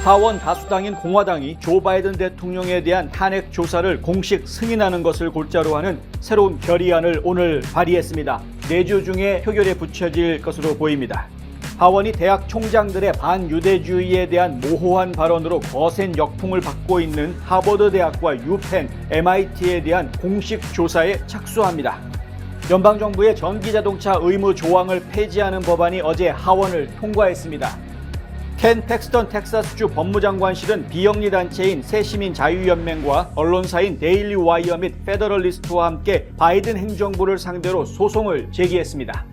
하원 다수당인 공화당이 조 바이든 대통령에 대한 탄핵 조사를 공식 승인하는 것을 골자로 하는 새로운 결의안을 오늘 발의했습니다. 내주 중에 표결에 붙여질 것으로 보입니다. 하원이 대학 총장들의 반유대주의에 대한 모호한 발언으로 거센 역풍을 받고 있는 하버드 대학과 유펜, MIT에 대한 공식 조사에 착수합니다. 연방정부의 전기자동차 의무 조항을 폐지하는 법안이 어제 하원을 통과했습니다. 켄 팩스턴 텍사스주 법무장관실은 비영리 단체인 새시민자유연맹과 언론사인 데일리 와이어 및 페더럴리스트와 함께 바이든 행정부를 상대로 소송을 제기했습니다.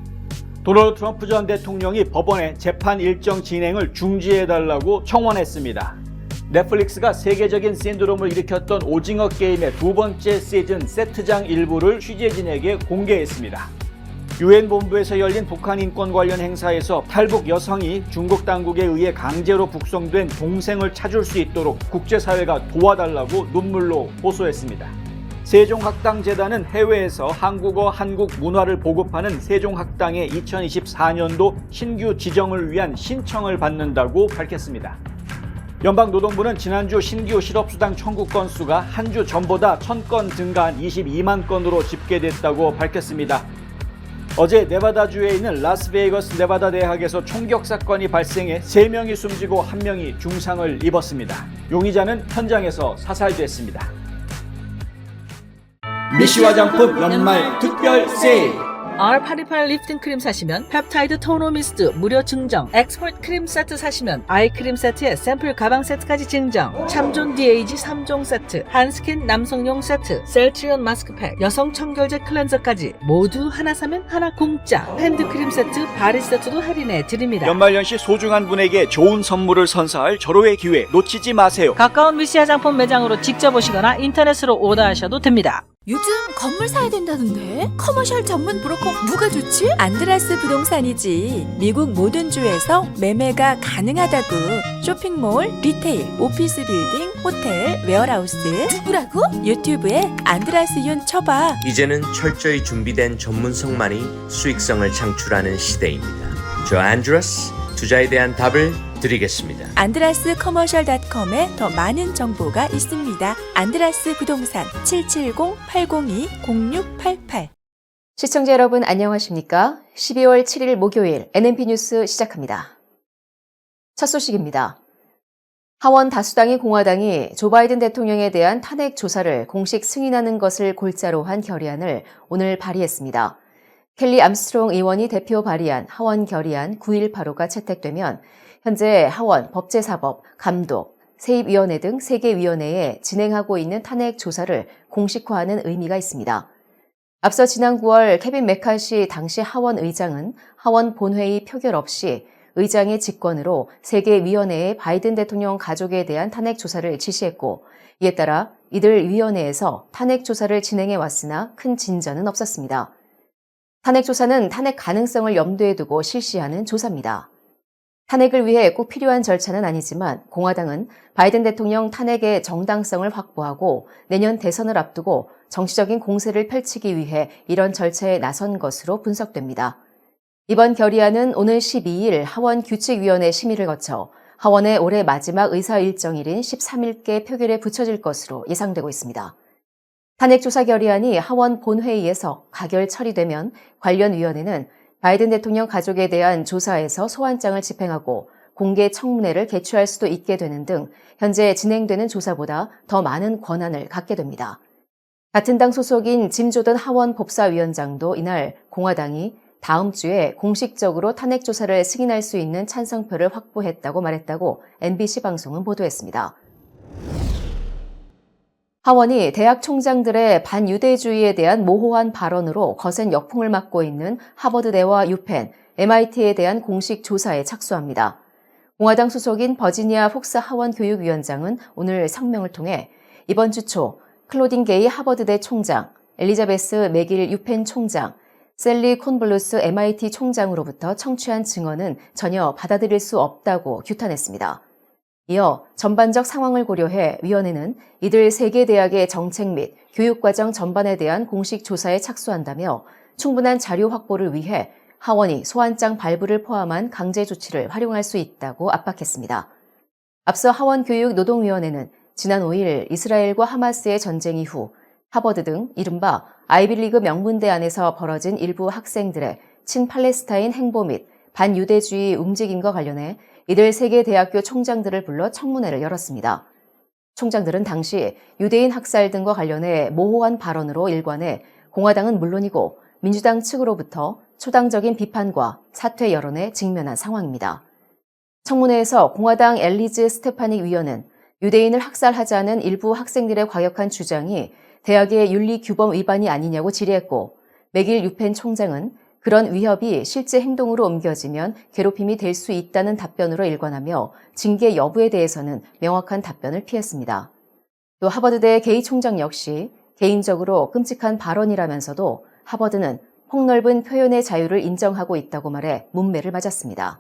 도널드 트럼프 전 대통령이 법원에 재판 일정 진행을 중지해달라고 청원했습니다. 넷플릭스가 세계적인 신드롬을 일으켰던 오징어 게임의 두 번째 시즌 세트장 일부를 취재진에게 공개했습니다. 유엔 본부에서 열린 북한 인권 관련 행사에서 탈북 여성이 중국 당국에 의해 강제로 북송된 동생을 찾을 수 있도록 국제사회가 도와달라고 눈물로 호소했습니다. 세종학당재단은 해외에서 한국어, 한국 문화를 보급하는 세종학당의 2024년도 신규 지정을 위한 신청을 받는다고 밝혔습니다. 연방노동부는 지난주 신규 실업수당 청구 건수가 한 주 전보다 1000건 증가한 22만 건으로 집계됐다고 밝혔습니다. 어제 네바다주에 있는 라스베이거스 네바다 대학에서 총격 사건이 발생해 3명이 숨지고 1명이 중상을 입었습니다. 용의자는 현장에서 사살됐습니다. 미쉬 화장품 연말 특별 세일! R88 리프팅 크림 사시면 펩타이드 토너 미스트 무료 증정, 엑스퍼트 크림 세트 사시면 아이크림 세트에 샘플 가방 세트까지 증정, 참존 DAG 3종 세트, 한스킨 남성용 세트, 셀트리온 마스크팩, 여성 청결제 클렌저까지 모두 하나 사면 하나 공짜, 핸드크림 세트, 바리 세트도 할인해 드립니다. 연말연시 소중한 분에게 좋은 선물을 선사할 절호의 기회 놓치지 마세요. 가까운 미쉬 화장품 매장으로 직접 오시거나 인터넷으로 오더하셔도 됩니다. 요즘 건물 사야 된다던데? 커머셜 전문 브로커 누가 좋지? 안드라스 부동산이지. 미국 모든 주에서 매매가 가능하다고. 쇼핑몰, 리테일, 오피스 빌딩, 호텔, 웨어하우스. 누구라고? 유튜브에 안드라스 윤 쳐봐. 이제는 철저히 준비된 전문성만이 수익성을 창출하는 시대입니다. 저 안드라스, 투자에 대한 답을 드리겠습니다. 안드라스커머셜닷컴에 더 많은 정보가 있습니다. 안드라스 부동산 770-802-0688. 시청자 여러분 안녕하십니까? 12월 7일 목요일 NNP 뉴스 시작합니다. 첫 소식입니다. 하원 다수당인 공화당이 조 바이든 대통령에 대한 탄핵 조사를 공식 승인하는 것을 골자로 한 결의안을 오늘 발의했습니다. 켈리 암스트롱 의원이 대표 발의한 하원 결의안 9185가 채택되면 현재 하원 법제사법, 감독, 세입위원회 등 3개 위원회에 진행하고 있는 탄핵 조사를 공식화하는 의미가 있습니다. 앞서 지난 9월 케빈 메카시 당시 하원 의장은 하원 본회의 표결 없이 의장의 직권으로 3개 위원회에 바이든 대통령 가족에 대한 탄핵 조사를 지시했고, 이에 따라 이들 위원회에서 탄핵 조사를 진행해 왔으나 큰 진전은 없었습니다. 탄핵 조사는 탄핵 가능성을 염두에 두고 실시하는 조사입니다. 탄핵을 위해 꼭 필요한 절차는 아니지만 공화당은 바이든 대통령 탄핵의 정당성을 확보하고 내년 대선을 앞두고 정치적인 공세를 펼치기 위해 이런 절차에 나선 것으로 분석됩니다. 이번 결의안은 오늘 12일 하원 규칙위원회 심의를 거쳐 하원의 올해 마지막 의사 일정일인 13일께 표결에 붙여질 것으로 예상되고 있습니다. 탄핵조사 결의안이 하원 본회의에서 가결 처리되면 관련 위원회는 바이든 대통령 가족에 대한 조사에서 소환장을 집행하고 공개 청문회를 개최할 수도 있게 되는 등 현재 진행되는 조사보다 더 많은 권한을 갖게 됩니다. 같은 당 소속인 짐 조던 하원 법사위원장도 이날 공화당이 다음 주에 공식적으로 탄핵 조사를 승인할 수 있는 찬성표를 확보했다고 말했다고 NBC 방송은 보도했습니다. 하원이 대학 총장들의 반유대주의에 대한 모호한 발언으로 거센 역풍을 맞고 있는 하버드대와 유펜, MIT에 대한 공식 조사에 착수합니다. 공화당 소속인 버지니아 폭스 하원 교육위원장은 오늘 성명을 통해 이번 주 초 클로딘 게이 하버드대 총장, 엘리자베스 맥일 유펜 총장, 셀리 콘블루스 MIT 총장으로부터 청취한 증언은 전혀 받아들일 수 없다고 규탄했습니다. 이어 전반적 상황을 고려해 위원회는 이들 3개 대학의 정책 및 교육과정 전반에 대한 공식 조사에 착수한다며 충분한 자료 확보를 위해 하원이 소환장 발부를 포함한 강제 조치를 활용할 수 있다고 압박했습니다. 앞서 하원교육노동위원회는 지난 5일 이스라엘과 하마스의 전쟁 이후 하버드 등 이른바 아이비리그 명문대 안에서 벌어진 일부 학생들의 친팔레스타인 행보 및 반유대주의 움직임과 관련해 이들 세 개 대학교 총장들을 불러 청문회를 열었습니다. 총장들은 당시 유대인 학살 등과 관련해 모호한 발언으로 일관해 공화당은 물론이고 민주당 측으로부터 초당적인 비판과 사퇴 여론에 직면한 상황입니다. 청문회에서 공화당 엘리즈 스테파닉 위원은 유대인을 학살하자는 일부 학생들의 과격한 주장이 대학의 윤리 규범 위반이 아니냐고 질의했고, 맥일 유펜 총장은 그런 위협이 실제 행동으로 옮겨지면 괴롭힘이 될 수 있다는 답변으로 일관하며 징계 여부에 대해서는 명확한 답변을 피했습니다. 또 하버드대 게이 총장 역시 개인적으로 끔찍한 발언이라면서도 하버드는 폭넓은 표현의 자유를 인정하고 있다고 말해 문매를 맞았습니다.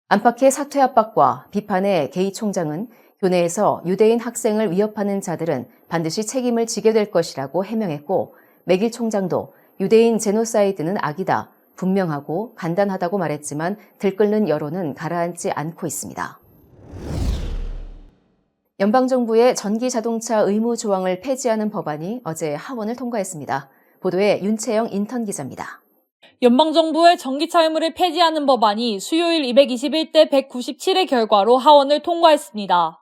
안팎의 사퇴 압박과 비판에 게이 총장은 교내에서 유대인 학생을 위협하는 자들은 반드시 책임을 지게 될 것이라고 해명했고, 맥일 총장도 유대인 제노사이드는 악이다, 분명하고 간단하다고 말했지만 들끓는 여론은 가라앉지 않고 있습니다. 연방정부의 전기자동차 의무 조항을 폐지하는 법안이 어제 하원을 통과했습니다. 보도에 윤채영 인턴 기자입니다. 연방정부의 전기차 의무를 폐지하는 법안이 수요일 221대 197의 결과로 하원을 통과했습니다.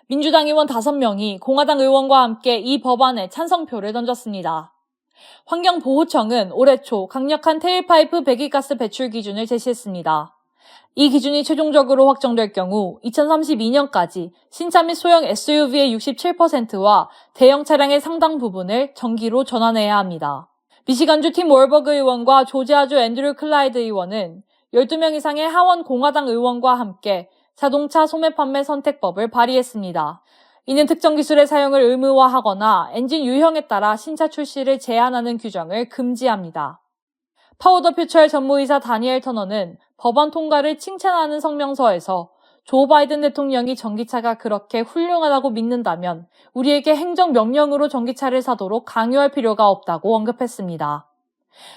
민주당 의원 5명이 공화당 의원과 함께 이 법안에 찬성표를 던졌습니다. 환경보호청은 올해 초 강력한 테일파이프 배기가스 배출 기준을 제시했습니다. 이 기준이 최종적으로 확정될 경우 2032년까지 신차 및 소형 SUV의 67%와 대형 차량의 상당 부분을 전기로 전환해야 합니다. 미시간주 팀 월버그 의원과 조지아주 앤드류 클라이드 의원은 12명 이상의 하원 공화당 의원과 함께 자동차 소매 판매 선택법을 발의했습니다. 이는 특정 기술의 사용을 의무화하거나 엔진 유형에 따라 신차 출시를 제한하는 규정을 금지합니다. 파우더 퓨처의 전무이사 다니엘 터너는 법안 통과를 칭찬하는 성명서에서 조 바이든 대통령이 전기차가 그렇게 훌륭하다고 믿는다면 우리에게 행정명령으로 전기차를 사도록 강요할 필요가 없다고 언급했습니다.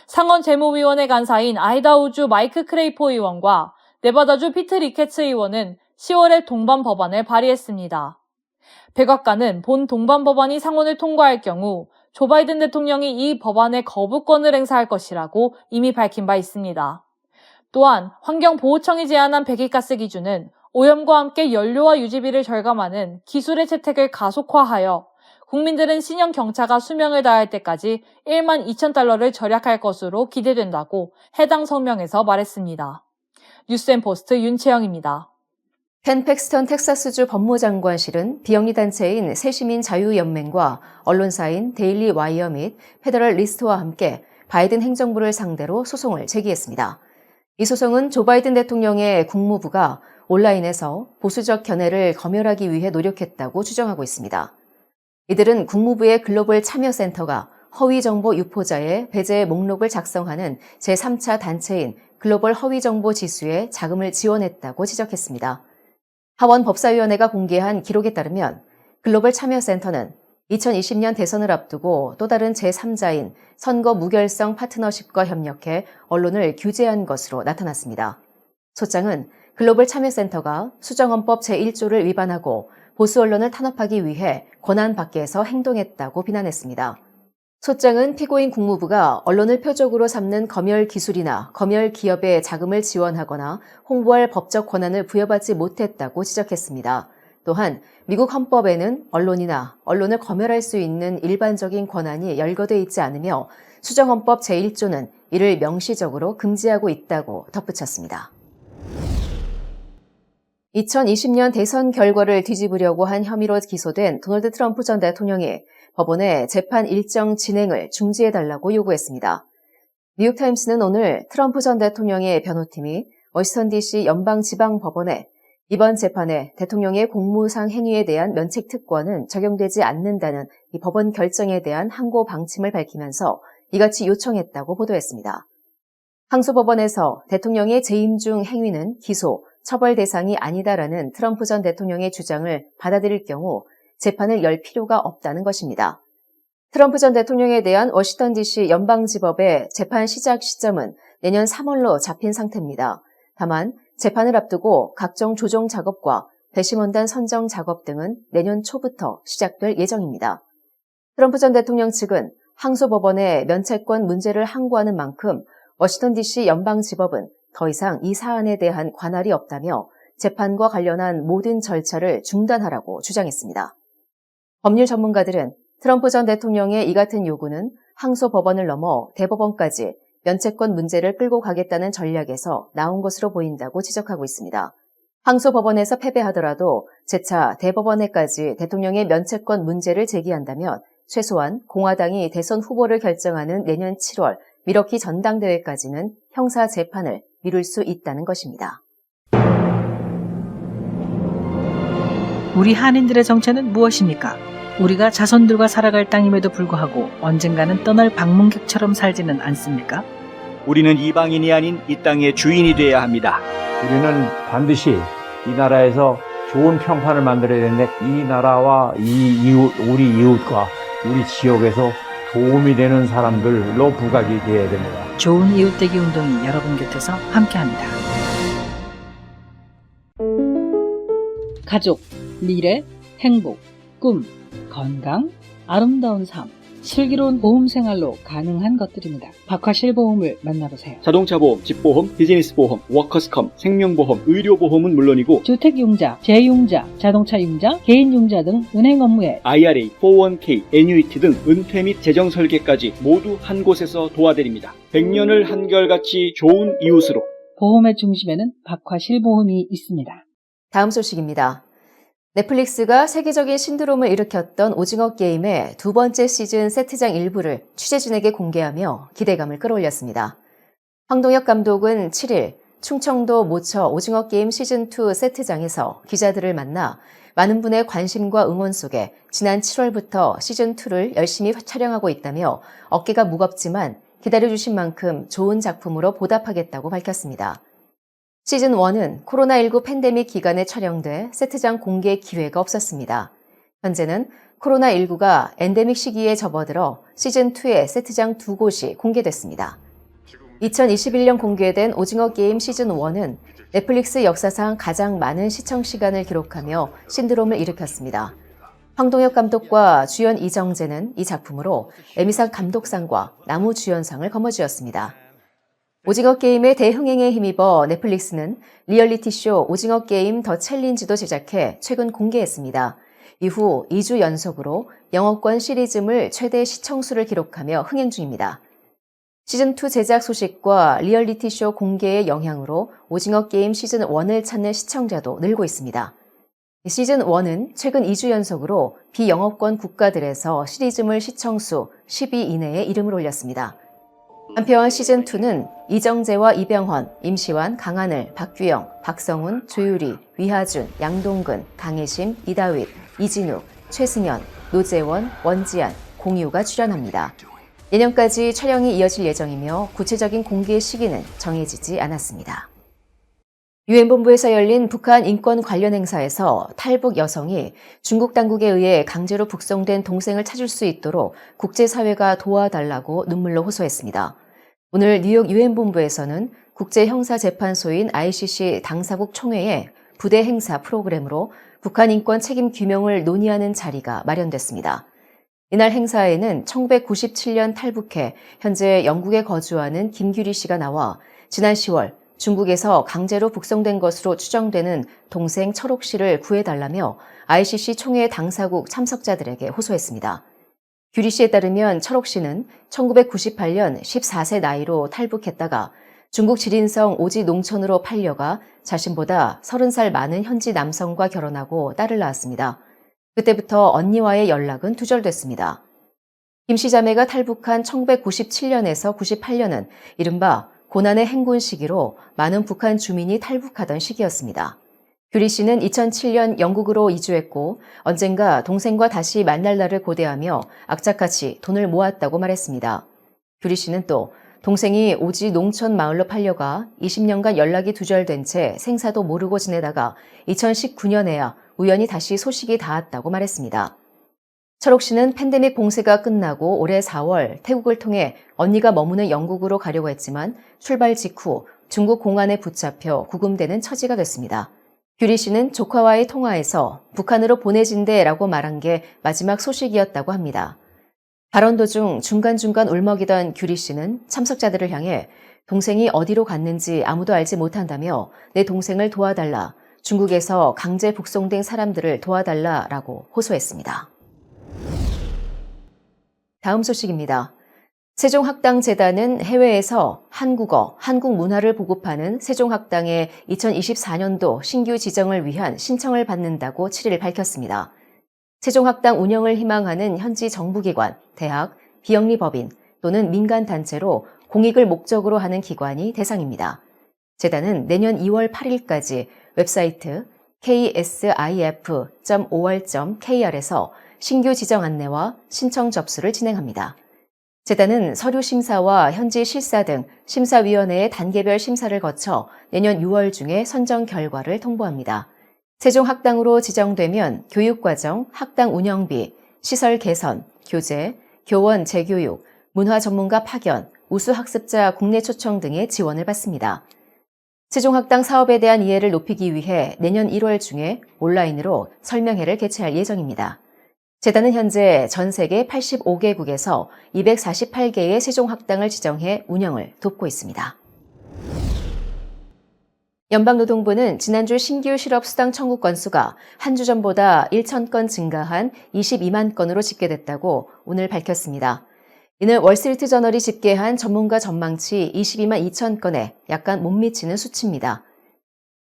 상원 재무위원회 간사인 아이다호주 마이크 크레이포 의원과 네바다주 피트 리케츠 의원은 10월에 동반 법안을 발의했습니다. 백악관은 본 동반 법안이 상원을 통과할 경우 조 바이든 대통령이 이 법안의 거부권을 행사할 것이라고 이미 밝힌 바 있습니다. 또한 환경보호청이 제안한 배기가스 기준은 오염과 함께 연료와 유지비를 절감하는 기술의 채택을 가속화하여 국민들은 신형 경차가 수명을 다할 때까지 12,000달러를 절약할 것으로 기대된다고 해당 성명에서 말했습니다. 뉴스앤포스트 윤채영입니다. 켄 팩스턴 텍사스주 법무장관실은 비영리 단체인 새시민 자유연맹과 언론사인 데일리 와이어 및 페더럴 리스트와 함께 바이든 행정부를 상대로 소송을 제기했습니다. 이 소송은 조 바이든 대통령의 국무부가 온라인에서 보수적 견해를 검열하기 위해 노력했다고 주장하고 있습니다. 이들은 국무부의 글로벌 참여센터가 허위정보 유포자의 배제 목록을 작성하는 제3차 단체인 글로벌 허위정보 지수에 자금을 지원했다고 지적했습니다. 하원 법사위원회가 공개한 기록에 따르면 글로벌 참여센터는 2020년 대선을 앞두고 또 다른 제3자인 선거 무결성 파트너십과 협력해 언론을 규제한 것으로 나타났습니다. 소장은 글로벌 참여센터가 수정헌법 제1조를 위반하고 보수 언론을 탄압하기 위해 권한 밖에서 행동했다고 비난했습니다. 소장은 피고인 국무부가 언론을 표적으로 삼는 검열 기술이나 검열 기업에 자금을 지원하거나 홍보할 법적 권한을 부여받지 못했다고 지적했습니다. 또한 미국 헌법에는 언론이나 언론을 검열할 수 있는 일반적인 권한이 열거돼 있지 않으며 수정헌법 제1조는 이를 명시적으로 금지하고 있다고 덧붙였습니다. 2020년 대선 결과를 뒤집으려고 한 혐의로 기소된 도널드 트럼프 전 대통령이 법원에 재판 일정 진행을 중지해달라고 요구했습니다. 뉴욕타임스는 오늘 트럼프 전 대통령의 변호팀이 워싱턴 DC 연방지방법원에 이번 재판에 대통령의 공무상 행위에 대한 면책 특권은 적용되지 않는다는 이 법원 결정에 대한 항고 방침을 밝히면서 이같이 요청했다고 보도했습니다. 항소법원에서 대통령의 재임 중 행위는 기소, 처벌 대상이 아니다라는 트럼프 전 대통령의 주장을 받아들일 경우 재판을 열 필요가 없다는 것입니다. 트럼프 전 대통령에 대한 워싱턴 DC 연방지법의 재판 시작 시점은 내년 3월로 잡힌 상태입니다. 다만 재판을 앞두고 각종 조정 작업과 배심원단 선정 작업 등은 내년 초부터 시작될 예정입니다. 트럼프 전 대통령 측은 항소법원의 면책권 문제를 항고하는 만큼 워싱턴 DC 연방지법은 더 이상 이 사안에 대한 관할이 없다며 재판과 관련한 모든 절차를 중단하라고 주장했습니다. 법률 전문가들은 트럼프 전 대통령의 이 같은 요구는 항소법원을 넘어 대법원까지 면책권 문제를 끌고 가겠다는 전략에서 나온 것으로 보인다고 지적하고 있습니다. 항소법원에서 패배하더라도 재차 대법원에까지 대통령의 면책권 문제를 제기한다면 최소한 공화당이 대선 후보를 결정하는 내년 7월 밀워키 전당대회까지는 형사 재판을 미룰 수 있다는 것입니다. 우리 한인들의 정체는 무엇입니까? 우리가 자손들과 살아갈 땅임에도 불구하고 언젠가는 떠날 방문객처럼 살지는 않습니까? 우리는 이방인이 아닌 이 땅의 주인이 되어야 합니다. 우리는 반드시 이 나라에서 좋은 평판을 만들어야 되는데 이 나라와 우리 이웃과 우리 지역에서 도움이 되는 사람들로 부각이 되어야 됩니다. 좋은 이웃되기 운동이 여러분 곁에서 함께합니다. 가족, 미래, 행복, 꿈, 건강, 아름다운 삶, 슬기로운 보험 생활로 가능한 것들입니다. 박화실보험을 만나보세요. 자동차 보험, 집보험, 비즈니스 보험, 워커스컴, 생명보험, 의료보험은 물론이고 주택융자, 재융자, 자동차융자, 개인융자 등 은행 업무에 IRA, 401k, 애뉴이티 등 은퇴 및 재정 설계까지 모두 한 곳에서 도와드립니다. 100년을 한결같이 좋은 이웃으로. 보험의 중심에는 박화실보험이 있습니다. 다음 소식입니다. 넷플릭스가 세계적인 신드롬을 일으켰던 오징어 게임의 두 번째 시즌 세트장 일부를 취재진에게 공개하며 기대감을 끌어올렸습니다. 황동혁 감독은 7일 충청도 모처 오징어 게임 시즌2 세트장에서 기자들을 만나 많은 분의 관심과 응원 속에 지난 7월부터 시즌2를 열심히 촬영하고 있다며 어깨가 무겁지만 기다려주신 만큼 좋은 작품으로 보답하겠다고 밝혔습니다. 시즌1은 코로나19 팬데믹 기간에 촬영돼 세트장 공개 기회가 없었습니다. 현재는 코로나19가 엔데믹 시기에 접어들어 시즌2의 세트장 두 곳이 공개됐습니다. 2021년 공개된 오징어 게임 시즌1은 넷플릭스 역사상 가장 많은 시청 시간을 기록하며 신드롬을 일으켰습니다. 황동혁 감독과 주연 이정재는 이 작품으로 에미상 감독상과 나무주연상을 거머쥐었습니다. 오징어 게임의 대흥행에 힘입어 넷플릭스는 리얼리티쇼 오징어 게임 더 챌린지도 제작해 최근 공개했습니다. 이후 2주 연속으로 영어권 시리즈물 최대 시청수를 기록하며 흥행 중입니다. 시즌2 제작 소식과 리얼리티쇼 공개의 영향으로 오징어 게임 시즌1을 찾는 시청자도 늘고 있습니다. 시즌1은 최근 2주 연속으로 비영어권 국가들에서 시리즈물 시청수 10위 이내에 이름을 올렸습니다. 한편 시즌2는 이정재와 이병헌, 임시완, 강하늘, 박규영, 박성훈, 조유리, 위하준, 양동근, 강혜심, 이다윗, 이진욱, 최승현, 노재원, 원지안, 공유가 출연합니다. 내년까지 촬영이 이어질 예정이며 구체적인 공개 시기는 정해지지 않았습니다. 유엔본부에서 열린 북한 인권 관련 행사에서 탈북 여성이 중국 당국에 의해 강제로 북송된 동생을 찾을 수 있도록 국제사회가 도와달라고 눈물로 호소했습니다. 오늘 뉴욕 유엔본부에서는 국제형사재판소인 ICC 당사국 총회의 부대 행사 프로그램으로 북한 인권 책임 규명을 논의하는 자리가 마련됐습니다. 이날 행사에는 1997년 탈북해 현재 영국에 거주하는 김규리 씨가 나와 지난 10월 중국에서 강제로 북송된 것으로 추정되는 동생 철옥 씨를 구해달라며 ICC 총회 당사국 참석자들에게 호소했습니다. 규리 씨에 따르면 철옥 씨는 1998년 14세 나이로 탈북했다가 중국 지린성 오지 농촌으로 팔려가 자신보다 30살 많은 현지 남성과 결혼하고 딸을 낳았습니다. 그때부터 언니와의 연락은 두절됐습니다. 김 씨 자매가 탈북한 1997년에서 98년은 이른바 고난의 행군 시기로 많은 북한 주민이 탈북하던 시기였습니다. 규리 씨는 2007년 영국으로 이주했고 언젠가 동생과 다시 만날 날을 고대하며 악착같이 돈을 모았다고 말했습니다. 규리 씨는 또 동생이 오지 농촌 마을로 팔려가 20년간 연락이 두절된 채 생사도 모르고 지내다가 2019년에야 우연히 다시 소식이 닿았다고 말했습니다. 철옥 씨는 팬데믹 봉쇄가 끝나고 올해 4월 태국을 통해 언니가 머무는 영국으로 가려고 했지만 출발 직후 중국 공안에 붙잡혀 구금되는 처지가 됐습니다. 규리 씨는 조카와의 통화에서 북한으로 보내진대라고 말한 게 마지막 소식이었다고 합니다. 발언 도중 중간중간 울먹이던 규리 씨는 참석자들을 향해 동생이 어디로 갔는지 아무도 알지 못한다며 내 동생을 도와달라, 중국에서 강제 북송된 사람들을 도와달라라고 호소했습니다. 다음 소식입니다. 세종학당재단은 해외에서 한국어, 한국 문화를 보급하는 세종학당의 2024년도 신규 지정을 위한 신청을 받는다고 7일 밝혔습니다. 세종학당 운영을 희망하는 현지 정부기관, 대학, 비영리법인 또는 민간단체로 공익을 목적으로 하는 기관이 대상입니다. 재단은 내년 2월 8일까지 웹사이트 ksif.or.kr에서 신규 지정 안내와 신청 접수를 진행합니다. 재단은 서류 심사와 현지 실사 등 심사위원회의 단계별 심사를 거쳐 내년 6월 중에 선정 결과를 통보합니다. 세종학당으로 지정되면 교육과정, 학당 운영비, 시설 개선, 교재, 교원 재교육, 문화 전문가 파견, 우수 학습자 국내 초청 등의 지원을 받습니다. 세종학당 사업에 대한 이해를 높이기 위해 내년 1월 중에 온라인으로 설명회를 개최할 예정입니다. 재단은 현재 전 세계 85개국에서 248개의 세종학당을 지정해 운영을 돕고 있습니다. 연방노동부는 지난주 신규 실업수당 청구 건수가 한 주 전보다 1,000건 증가한 22만 건으로 집계됐다고 오늘 밝혔습니다. 이는 월스트리트저널이 집계한 전문가 전망치 22만 2천 건에 약간 못 미치는 수치입니다.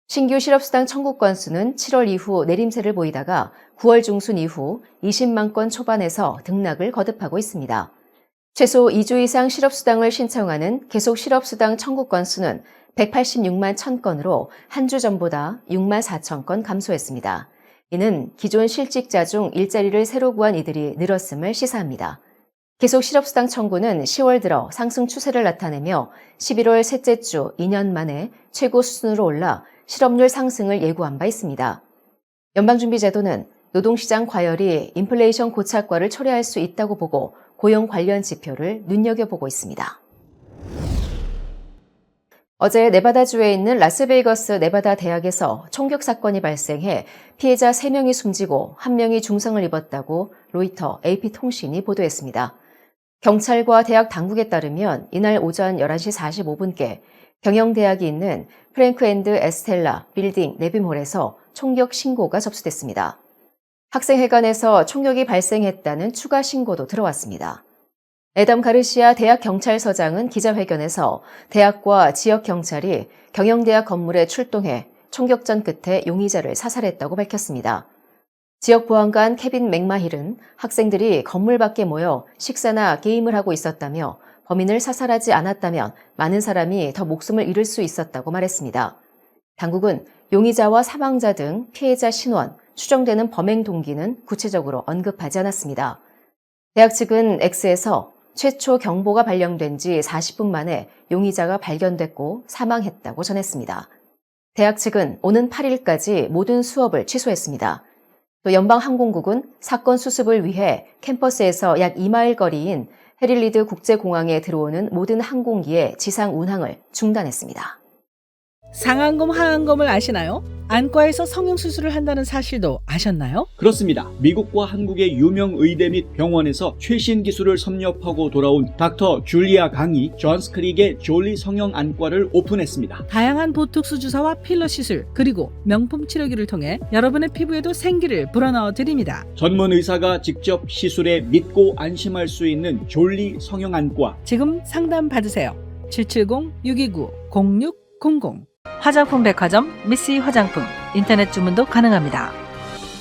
신규 실업수당 청구 건수는 7월 이후 내림세를 보이다가 9월 중순 이후 20만 건 초반에서 등락을 거듭하고 있습니다. 최소 2주 이상 실업수당을 신청하는 계속 실업수당 청구 건수는 186만 1,000건으로 한 주 전보다 6만 4천 건 감소했습니다. 이는 기존 실직자 중 일자리를 새로 구한 이들이 늘었음을 시사합니다. 계속 실업수당 청구는 10월 들어 상승 추세를 나타내며 11월 셋째 주 2년 만에 최고 수준으로 올라 실업률 상승을 예고한 바 있습니다. 연방준비제도는 노동시장 과열이 인플레이션 고착과를 초래할 수 있다고 보고 고용 관련 지표를 눈여겨보고 있습니다. 어제 네바다주에 있는 라스베이거스 네바다 대학에서 총격 사건이 발생해 피해자 3명이 숨지고 1명이 중상을 입었다고 로이터, AP통신이 보도했습니다. 경찰과 대학 당국에 따르면 이날 오전 11시 45분께 경영대학이 있는 프랭크 앤드 에스텔라 빌딩 내비몰에서 총격 신고가 접수됐습니다. 학생회관에서 총격이 발생했다는 추가 신고도 들어왔습니다. 애덤 가르시아 대학 경찰서장은 기자회견에서 대학과 지역 경찰이 경영대학 건물에 출동해 총격전 끝에 용의자를 사살했다고 밝혔습니다. 지역 보안관 케빈 맥마힐은 학생들이 건물 밖에 모여 식사나 게임을 하고 있었다며 범인을 사살하지 않았다면 많은 사람이 더 목숨을 잃을 수 있었다고 말했습니다. 당국은 용의자와 사망자 등 피해자 신원, 추정되는 범행 동기는 구체적으로 언급하지 않았습니다. 대학 측은 X에서 최초 경보가 발령된 지 40분 만에 용의자가 발견됐고 사망했다고 전했습니다. 대학 측은 오는 8일까지 모든 수업을 취소했습니다. 또 연방항공국은 사건 수습을 위해 캠퍼스에서 약 2마일 거리인 해릴리드 국제공항에 들어오는 모든 항공기의 지상 운항을 중단했습니다. 상안검, 하안검을 아시나요? 안과에서 성형수술을 한다는 사실도 아셨나요? 그렇습니다. 미국과 한국의 유명 의대 및 병원에서 최신 기술을 섭렵하고 돌아온 닥터 줄리아 강이 존스 크릭의 졸리 성형 안과를 오픈했습니다. 다양한 보톡스 주사와 필러 시술, 그리고 명품 치료기를 통해 여러분의 피부에도 생기를 불어넣어 드립니다. 전문 의사가 직접 시술에 믿고 안심할 수 있는 졸리 성형 안과. 지금 상담 받으세요. 770-629-0600 화장품 백화점 미시 화장품 인터넷 주문도 가능합니다.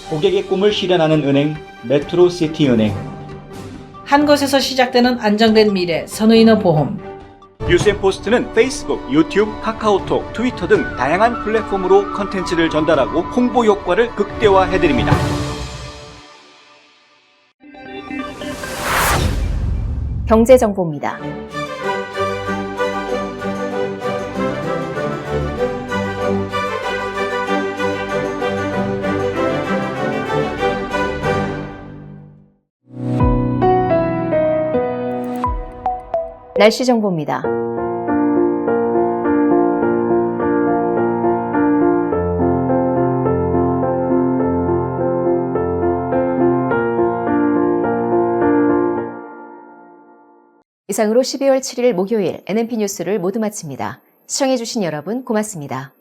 고객의 꿈을 실현하는 은행 메트로시티은행. 한 곳에서 시작되는 안정된 미래 선우인어 보험. 뉴스앤포스트는 페이스북, 유튜브, 카카오톡, 트위터 등 다양한 플랫폼으로 컨텐츠를 전달하고 홍보 효과를 극대화해드립니다. 경제정보입니다. 날씨 정보입니다. 이상으로 12월 7일 목요일 NNP 뉴스를 모두 마칩니다. 시청해주신 여러분 고맙습니다.